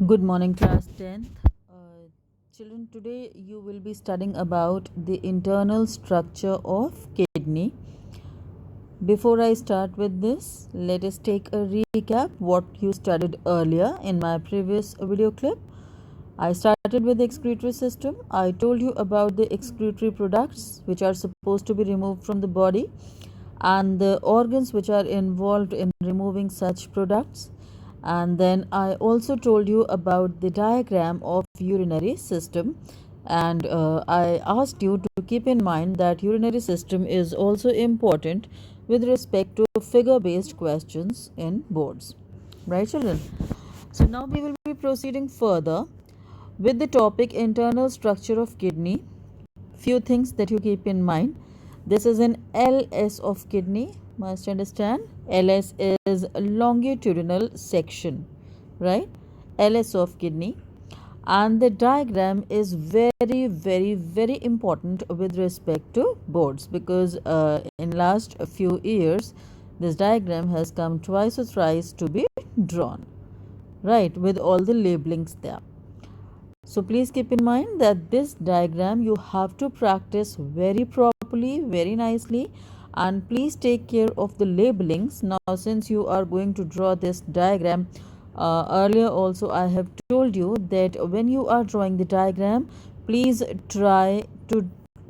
Good morning, class 10th. Children, today you will be studying about the internal structure of kidney. Before I start with this, let us take a recap what you studied earlier in my previous video clip. I started with the excretory system. I told you about the excretory products which are supposed to be removed from the body and the organs which are involved in removing such products. And then I also told you about the diagram of urinary system, and I asked you to keep in mind that urinary system is also important with respect to figure based questions in boards, right children? So now we will be proceeding further with the topic internal structure of kidney. Few things that you keep in mind. This is an LS of kidney, must understand. LS is a longitudinal section, right? LS of kidney. And the diagram is very important with respect to boards, because in last few years this diagram has come twice or thrice to be drawn, right, with all the labelings there. So please keep in mind that this diagram you have to practice very properly, very nicely, and please take care of the labelings. Now, since you are going to draw this diagram, earlier also I have told you that when you are drawing the diagram, please try to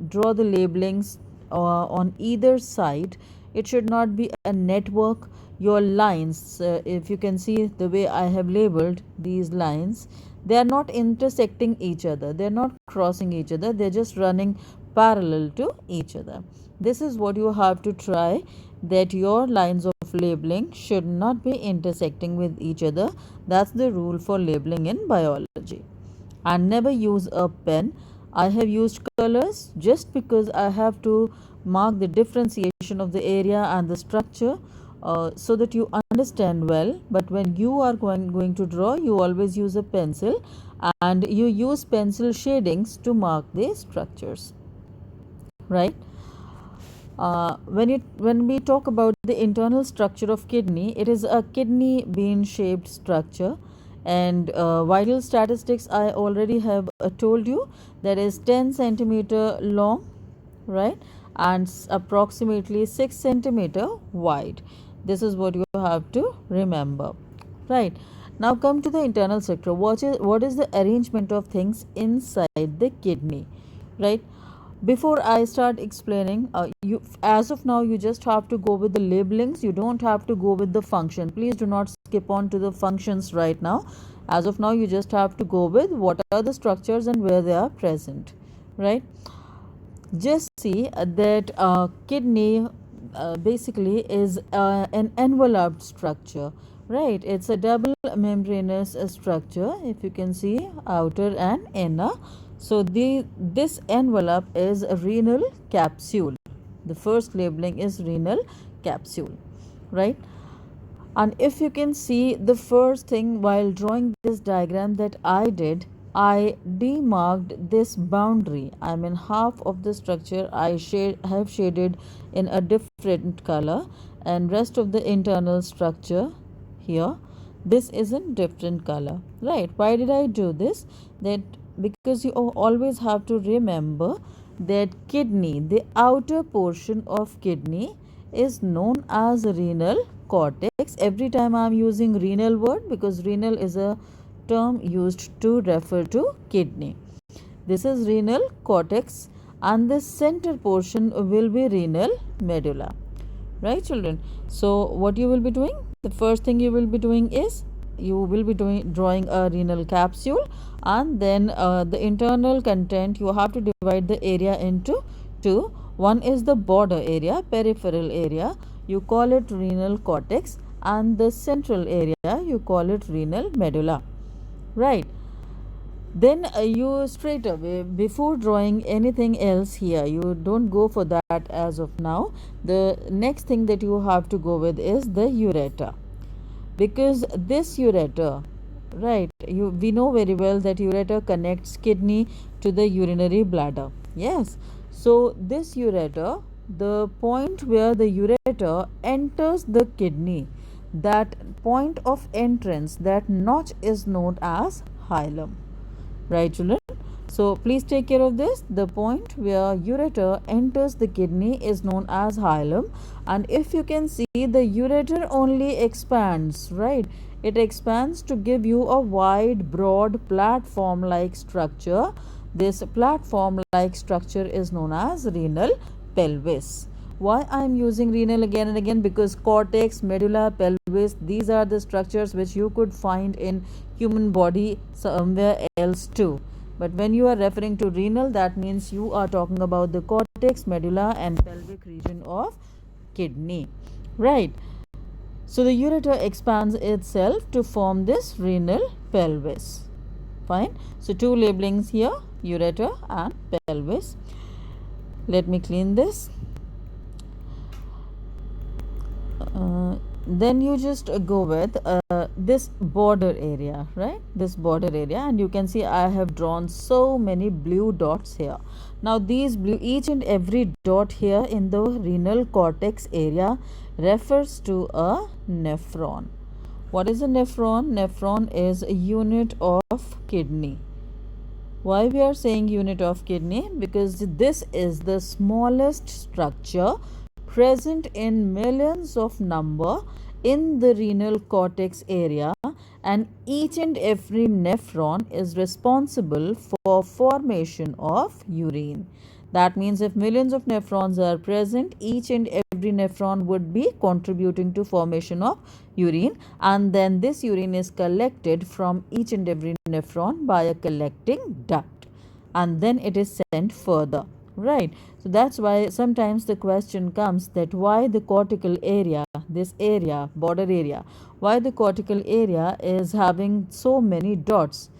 draw the labelings on either side. It should not be a network. Your lines, if you can see the way I have labeled these lines, they are not intersecting each other, they are not crossing each other, they are just running parallel to each other. This is what you have to try, that your lines of labeling should not be intersecting with each other. That's the rule for labeling in biology. And never use a pen. I have used colors just because I have to mark the differentiation of the area and the structure, so that you understand well. But when you are going to draw, you always use a pencil, and you use pencil shadings to mark the structures, right? When we talk about the internal structure of kidney, it is a kidney bean shaped structure, and vital statistics I already have told you, that is 10 centimeter long, right, and approximately 6 centimeter wide. This is what you have to remember, right? Now come to the internal structure. What is the arrangement of things inside the kidney, right? Before I start explaining, you, as of now, you just have to go with the labelings. You don't have to go with the function. Please do not skip on to the functions right now. As of now, you just have to go with what are the structures and where they are present, right? Just see that kidney basically is an enveloped structure, right? It's a double membranous structure, if you can see, outer and inner. So this envelope is a renal capsule. The first labeling is renal capsule, right? And if you can see, the first thing while drawing this diagram that I did, I demarked this boundary. I mean, half of the structure I have shaded in a different color, and rest of the internal structure here, this is in different color, right? Why did I do this? That because you always have to remember that kidney, the outer portion of kidney, is known as renal cortex. Every time I am using renal word, because renal is a term used to refer to kidney. This is renal cortex, and the center portion will be renal medulla, right children? So what you will be doing, the first thing you will be doing is you will be drawing a renal capsule, and then the internal content, you have to divide the area into two. One is the border area, peripheral area, you call it renal cortex, and the central area, you call it renal medulla, right? Then you straight away, before drawing anything else here, you don't go for that as of now. The next thing that you have to go with is the ureter, because this ureter, right, we know very well that ureter connects kidney to the urinary bladder. Yes, so this ureter, the point where the ureter enters the kidney, that point of entrance, that notch is known as hilum. Right, children? So please take care of this. The point where ureter enters the kidney is known as hilum, and if you can see, the ureter only expands, right? It expands to give you a wide, broad, platform like structure. This platform like structure is known as renal pelvis. Why I am using renal again and again? Because cortex, medulla, pelvis, these are the structures which you could find in human body somewhere else too. But when you are referring to renal, that means you are talking about the cortex, medulla and pelvic region of kidney. Right. So the ureter expands itself to form this renal pelvis. Fine. So two labelings here, ureter and pelvis. Let me clean this. Then you just go with this border area, right? This border area, and you can see I have drawn so many blue dots here. Now these blue, each and every dot here in the renal cortex area refers to a nephron. What is a nephron? Nephron is a unit of kidney. Why we are saying unit of kidney? Because this is the smallest structure present in millions of number in the renal cortex area, and each and every nephron is responsible for formation of urine. That means if millions of nephrons are present, each and every nephron would be contributing to formation of urine, and then this urine is collected from each and every nephron by a collecting duct, and then it is sent further. Right. So that's why sometimes the question comes that why the cortical area, this area, border area, why the cortical area is having so many dots.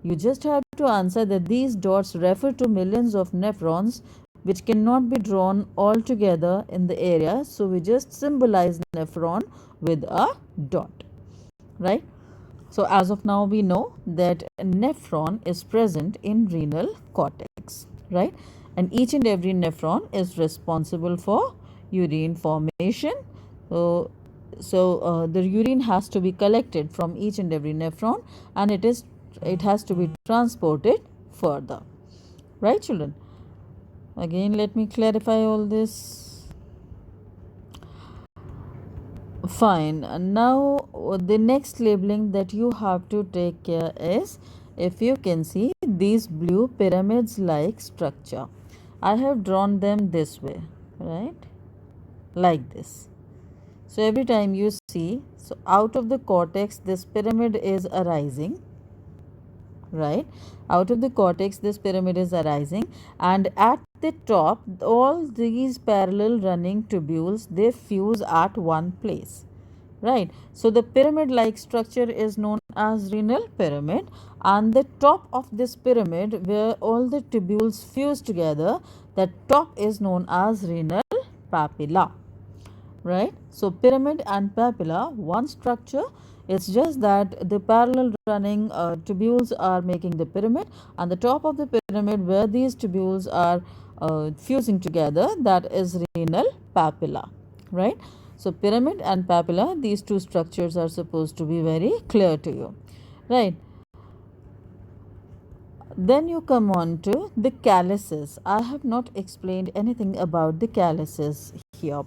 You just have to answer that these dots refer to millions of nephrons which cannot be drawn all together in the area. So we just symbolize nephron with a dot. Right. So as of now we know that nephron is present in renal cortex. Right. And each and every nephron is responsible for urine formation. So the urine has to be collected from each and every nephron, and it has to be transported further. Right, children? Again, let me clarify all this. Fine. Now the next labeling that you have to take care is, if you can see these blue pyramids like structure, I have drawn them this way, right? Like this. So every time you see, so out of the cortex this pyramid is arising, right? Out of the cortex this pyramid is arising, and at the top all these parallel running tubules, they fuse at one place. Right. So the pyramid like structure is known as renal pyramid, and the top of this pyramid where all the tubules fuse together, that top is known as renal papilla. Right. So pyramid and papilla, one structure. It's just that the parallel running tubules are making the pyramid, and the top of the pyramid where these tubules are fusing together, that is renal papilla. Right. So pyramid and papilla, these two structures are supposed to be very clear to you. Right. Then you come on to the calyces. I have not explained anything about the calyces here.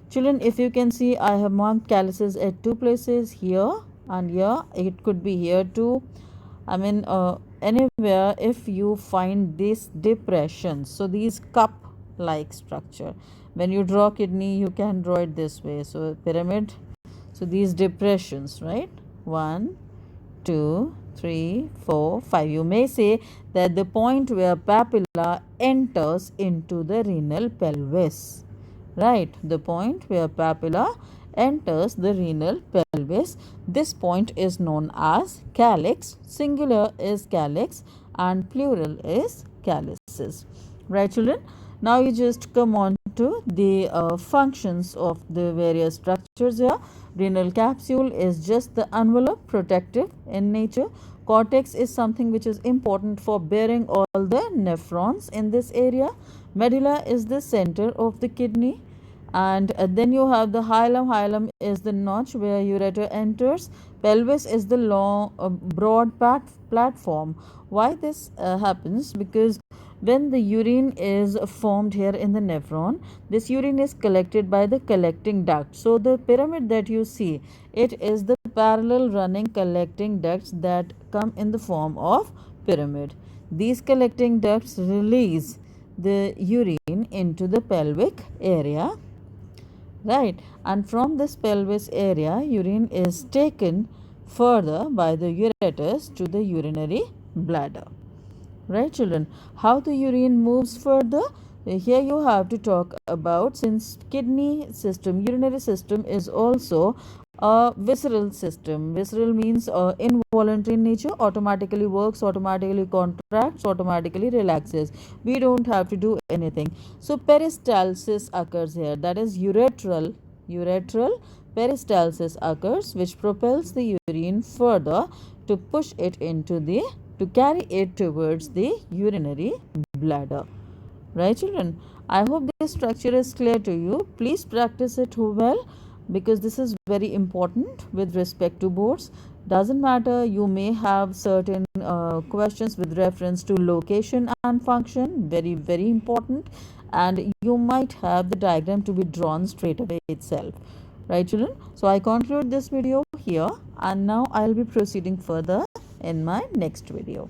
Children, if you can see, I have marked calyces at two places, here and here. It could be here too. I mean, anywhere if you find these depressions. So these cup like structure. When you draw kidney, you can draw it this way. So pyramid. So these depressions, right? 1, 2, 3, 4, 5. You may say that the point where papilla enters into the renal pelvis. Right, the point where papilla enters the renal pelvis, this point is known as calyx. Singular is calyx and plural is calyces. Right, children? Now you just come on to the functions of the various structures here. Renal capsule is just the envelope, protective in nature. Cortex is something which is important for bearing all the nephrons in this area. Medulla is the center of the kidney. And then you have the hilum. Hilum is the notch where ureter enters. Pelvis is the long broad platform. Why this happens? Because when the urine is formed here in the nephron, this urine is collected by the collecting duct. So the pyramid that you see, it is the parallel running collecting ducts that come in the form of pyramid. These collecting ducts release the urine into the pelvic area, right? And from this pelvis area, urine is taken further by the ureters to the urinary bladder. Right, children? How the urine moves further? Here you have to talk about, since kidney system, urinary system is also a visceral system. Visceral means involuntary in nature, automatically works, automatically contracts, automatically relaxes. We don't have to do anything. So peristalsis occurs here. That is uretral peristalsis occurs, which propels the urine further to push it into the to carry it towards the urinary bladder. Right, children? I hope this structure is clear to you. Please practice it well, because this is very important with respect to boards. Doesn't matter, you may have certain questions with reference to location and function, very, very important, and you might have the diagram to be drawn straight away itself. Right, children? So I conclude this video here, and now I'll be proceeding further in my next video.